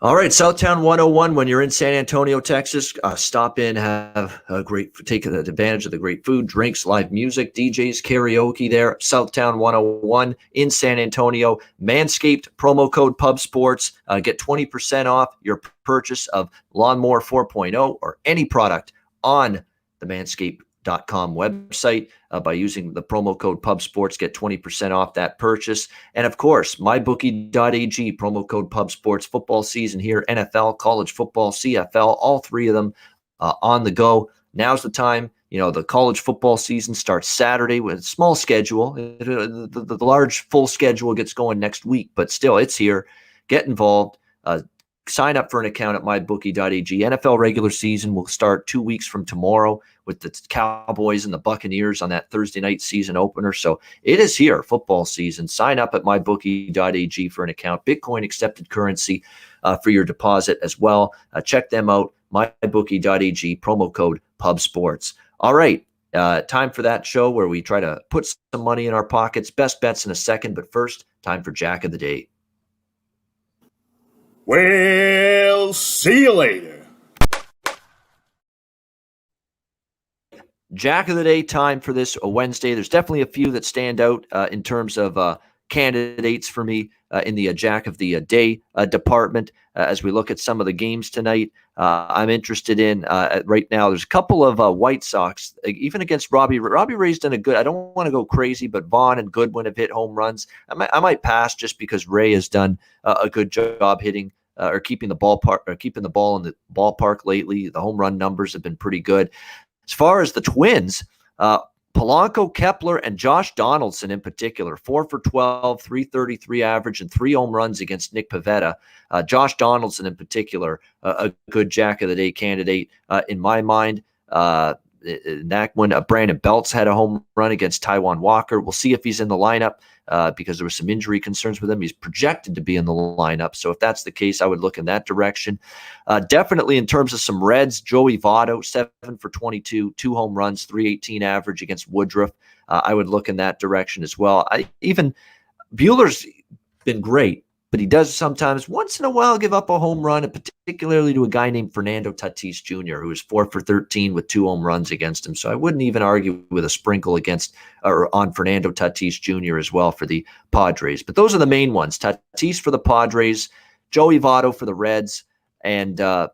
All right, Southtown 101. When you're in San Antonio, Texas, stop in, take advantage of the great food, drinks, live music, DJs, karaoke there. Southtown 101 in San Antonio. Manscaped, promo code Pub Sports. Get 20% off your purchase of Lawnmower 4.0 or any product on the Manscaped.com website by using the promo code Pub Sports. Get 20% off that purchase. And of course, mybookie.ag, promo code Pub Sports. Football season here, NFL, college football, CFL, all 3 of them on the go. Now's the time. The college football season starts Saturday with a small schedule. The large full schedule gets going next week, but still it's here. Get involved. sign up for an account at mybookie.ag. NFL regular season will start 2 weeks from tomorrow with the Cowboys and the Buccaneers on that Thursday night season opener. So it is here, football season. Sign up at mybookie.ag for an account. Bitcoin accepted currency for your deposit as well. Check them out, mybookie.ag, promo code PubSports. All right. Time for that show where we try to put some money in our pockets. Best bets in a second, but first, time for Jack of the Day. We'll see you later. Jack of the Day time for this Wednesday. There's definitely a few that stand out in terms of candidates for me in the Jack of the Day department. As we look at some of the games tonight, I'm interested in right now. There's a couple of White Sox, even against Robbie. Robbie Ray's done a good. I don't want to go crazy, but Vaughn and Goodwin have hit home runs. I might pass just because Ray has done a good job hitting or keeping the ball in the ballpark lately. The home run numbers have been pretty good. As far as the Twins, Polanco, Kepler, and Josh Donaldson in particular, 4 for 12, 333 average, and 3 home runs against Nick Pivetta. Josh Donaldson in particular, a good Jack of the Day candidate in my mind. In that one, Brandon Belts had a home run against Taijuan Walker. We'll see if he's in the lineup because there were some injury concerns with him. He's projected to be in the lineup. So if that's the case, I would look in that direction. Definitely in terms of some Reds, Joey Votto, 7 for 22, 2 home runs, 318 average against Woodruff. I would look in that direction as well. Even Buehler's been great, but he does sometimes, once in a while, give up a home run, and particularly to a guy named Fernando Tatis Jr., who is 4 for 13 with 2 home runs against him. So I wouldn't even argue with a sprinkle against or on Fernando Tatis Jr. as well for the Padres. But those are the main ones. Tatis for the Padres, Joey Votto for the Reds, and the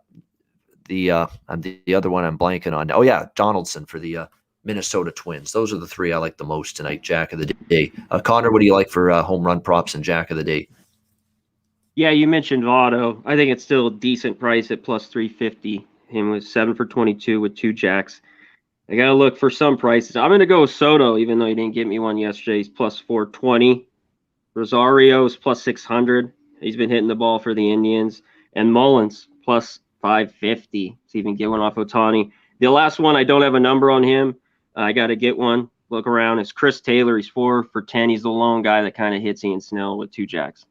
other one I'm blanking on. Oh, yeah, Donaldson for the Minnesota Twins. Those are the 3 I like the most tonight, Jack of the Day. Connor, what do you like for home run props and Jack of the Day? Yeah, you mentioned Votto. I think it's still a decent price at plus 350. Him with 7 for 22 with 2 jacks. I got to look for some prices. I'm going to go with Soto, even though he didn't get me one yesterday. He's plus 420. Rosario's plus 600. He's been hitting the ball for the Indians. And Mullins plus 550. So even get one off Ohtani. The last one, I don't have a number on him. I got to get one. Look around. It's Chris Taylor. He's 4 for 10. He's the lone guy that kind of hits Ian Snell with 2 jacks.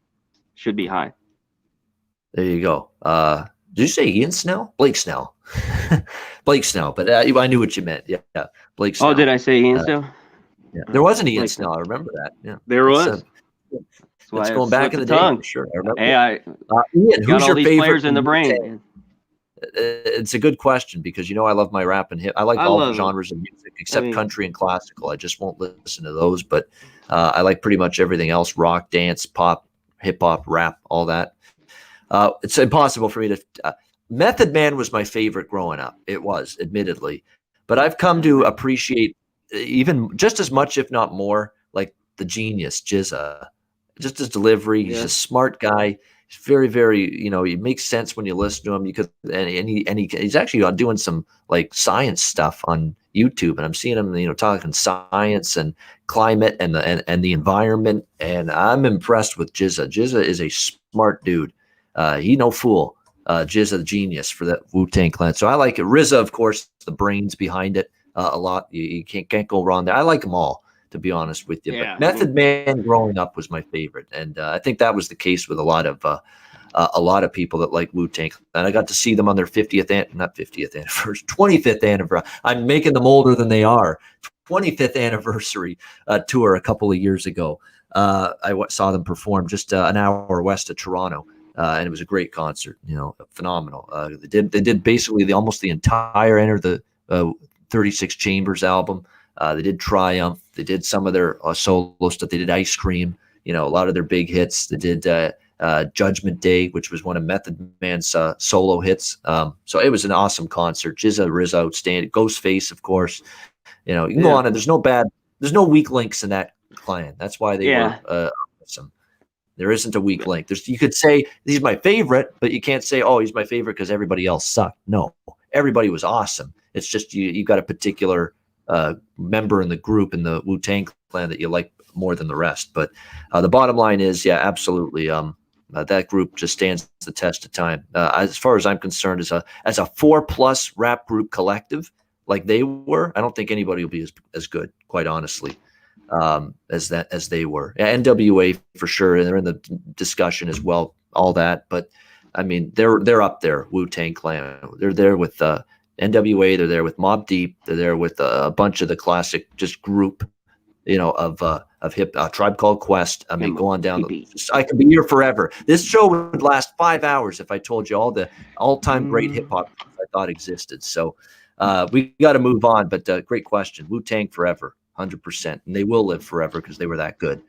Should be high. There you go. Did you say Ian Snell? Blake Snell. Blake Snell, but I knew what you meant. Yeah, Blake Snell. Oh, did I say Ian Snell? Yeah. There was an Ian Snell. I remember that. Yeah, there was. It's going back in the day. For sure. I remember. Hey, Ian, who's your favorite players in the brain? Man. It's a good question because I love my rap and hip. I like all genres of music except country and classical. I just won't listen to those, but I like pretty much everything else: rock, dance, pop, hip hop, rap, all that. It's impossible for me to. Method Man was my favorite growing up. It was, admittedly, but I've come to appreciate even just as much, if not more, like the genius Jizza. Just his delivery. He's a smart guy. He's very, very. He makes sense when you listen to him. You could, he's actually doing some like science stuff on YouTube, and I'm seeing him, talking science and climate and the environment, and I'm impressed with Jizza. Jizza is a smart dude. He no fool. Jizza the genius for that Wu-Tang Clan. So I like it. RZA, of course, the brains behind it a lot. You can't go wrong there. I like them all, to be honest with you. Yeah, but Method Man growing up was my favorite, and I think that was the case with a lot of people that like Wu-Tang. And I got to see them on their 25th anniversary. I'm making them older than they are. 25th anniversary tour a couple of years ago. I saw them perform just an hour west of Toronto. And it was a great concert, phenomenal. They did basically almost the entire Enter the 36 Chambers album. They did Triumph. They did some of their solo stuff. They did Ice Cream, a lot of their big hits. They did Judgment Day, which was one of Method Man's solo hits. So it was an awesome concert. RZA outstanding. Ghostface, of course. You can go on, and there's no weak links in that clan. That's why they were awesome. There isn't a weak link. You could say he's my favorite, but you can't say, oh, he's my favorite because everybody else sucked. No, everybody was awesome. It's just you got a particular member in the group in the Wu-Tang Clan that you like more than the rest. But the bottom line is, absolutely. That group just stands the test of time. As far as I'm concerned, as a 4+ rap group collective like they were, I don't think anybody will be as good, quite honestly, as they were. Yeah, NWA for sure, and they're in the discussion as well. All that, but I mean, they're up there. Wu-Tang Clan. They're there with NWA. They're there with Mobb Deep. They're there with a bunch of the classic just group, of hip Tribe Called Quest. I mean, go on down. I could be here forever. This show would last 5 hours if I told you all the all-time great hip hop I thought existed. So we got to move on. But great question. Wu-Tang forever, 100%, and they will live forever because they were that good.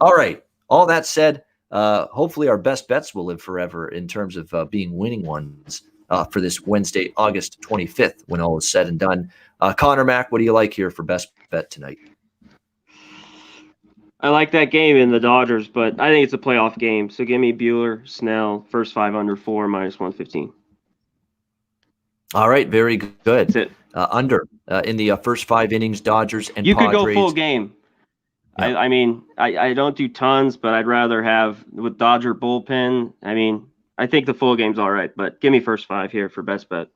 All right. All that said, hopefully our best bets will live forever in terms of being winning ones for this Wednesday, August 25th, when all is said and done. Conor, Mac, what do you like here for best bet tonight? I like that game in the Dodgers, but I think it's a playoff game. So give me Buehler, Snell, first 5 under 4, -115. All right, very good. That's it. Under in the first 5 innings, Dodgers and you Padres. Could go full game. Yeah. I mean, I don't do tons, but I'd rather have with Dodger bullpen. I mean, I think the full game's all right, but give me first 5 here for best bet.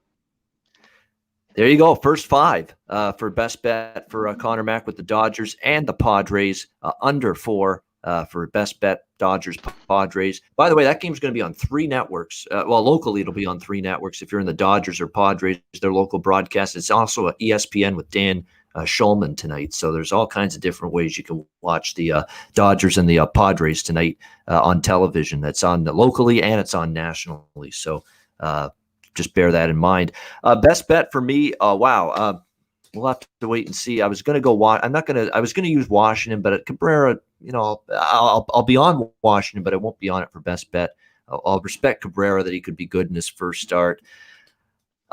There you go. First 5 for best bet for Conor Mac with the Dodgers and the Padres. Under 4 for best bet Dodgers Padres. By the way, that game's going to be on 3 networks. Locally it'll be on 3 networks. If you're in the Dodgers or Padres, their local broadcast. It's also a ESPN with Dan Schulman tonight. So there's all kinds of different ways you can watch the Dodgers and the Padres tonight on television. That's on locally and it's on nationally. So just bear that in mind. Best bet for me. We'll have to wait and see. I was going to go. I was going to use Washington, but Cabrera. I'll be on Washington, but I won't be on it for best bet. I'll respect Cabrera that he could be good in his first start.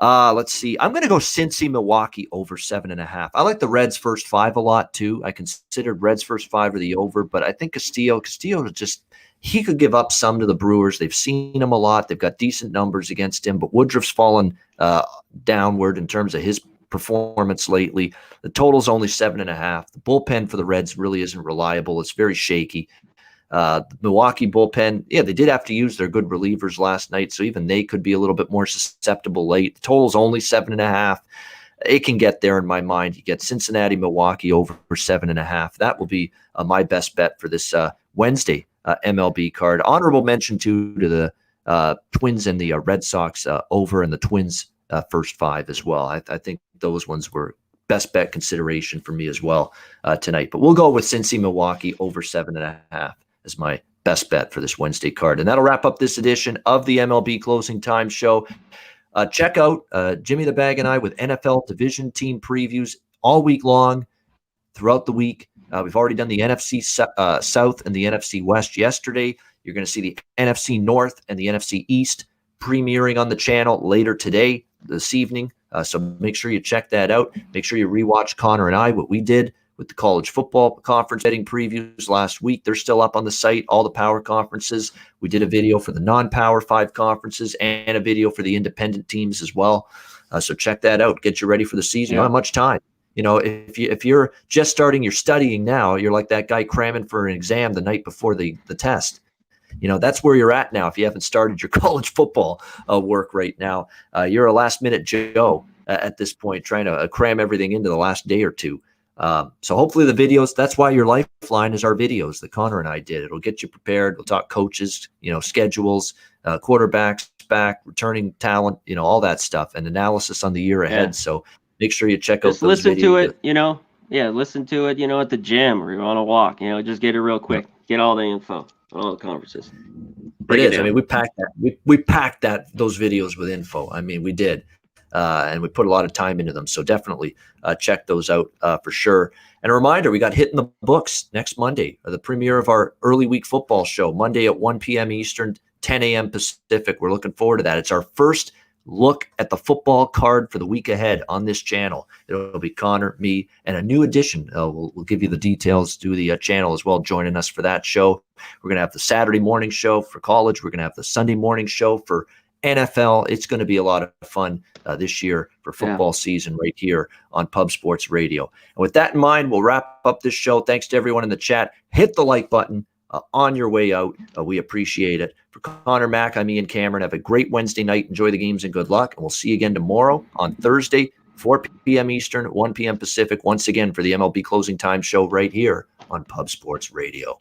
Let's see. I'm going to go Cincy Milwaukee over 7.5. I like the Reds first 5 a lot too. I considered Reds first 5 or the over, but I think Castillo just. He could give up some to the Brewers. They've seen him a lot. They've got decent numbers against him, but Woodruff's fallen downward in terms of his performance lately. The total's only 7.5. The bullpen for the Reds really isn't reliable. It's very shaky. The Milwaukee bullpen, they did have to use their good relievers last night, so even they could be a little bit more susceptible late. The total's only 7.5. It can get there in my mind. You get Cincinnati, Milwaukee over 7.5. That will be my best bet for this Wednesday MLB card. Honorable mention to the Twins and the Red Sox over, and the Twins first 5 as well. I think those ones were best bet consideration for me as well tonight. But we'll go with Cincy Milwaukee over 7.5 as my best bet for this Wednesday card. And that'll wrap up this edition of the MLB Closing Time Show. Check out Jimmy the Bag and I with NFL division team previews all week long throughout the week. We've already done the NFC South and the NFC West yesterday. You're going to see the NFC North and the NFC East premiering on the channel later today, this evening. So make sure you check that out. Make sure you rewatch Conor and I, what we did with the college football conference betting previews last week. They're still up on the site, all the power conferences. We did a video for the non-power 5 conferences and a video for the independent teams as well. So check that out. Get you ready for the season. You don't have much time. If you're just starting, you're studying now, you're like that guy cramming for an exam the night before the test. That's where you're at now. If you haven't started your college football work right now, you're a last-minute Joe at this point, trying to cram everything into the last day or two. So hopefully the videos, that's why your lifeline is our videos that Conor and I did. It'll get you prepared. We'll talk coaches, schedules, quarterbacks, back, returning talent, all that stuff, and analysis on the year ahead. Yeah. So make sure you check out those listen videos. To it, listen to it, at the gym or you're on a walk, just get it real quick. Get all the info, all the conferences. It is. I mean, we packed that. We packed those videos with info. I mean, we did. And we put a lot of time into them. So definitely check those out for sure. And a reminder, we got Hit in the Books next Monday, the premiere of our early week football show, Monday at 1 p.m. Eastern, 10 a.m. Pacific. We're looking forward to that. It's our first look at the football card for the week ahead on this channel. It'll be Conor, me, and a new addition. We'll give you the details to the channel as well, joining us for that show. We're going to have the Saturday morning show for college. We're going to have the Sunday morning show for NFL. It's going to be a lot of fun this year for football season right here on Pub Sports Radio. And with that in mind, we'll wrap up this show. Thanks to everyone in the chat. Hit the like button on your way out. We appreciate it. For Conor, Mac, I'm Ian Cameron. Have a great Wednesday night. Enjoy the games and good luck. And we'll see you again tomorrow on Thursday, 4 p.m. Eastern, 1 p.m. Pacific, once again for the MLB Closing Time show right here on Pub Sports Radio.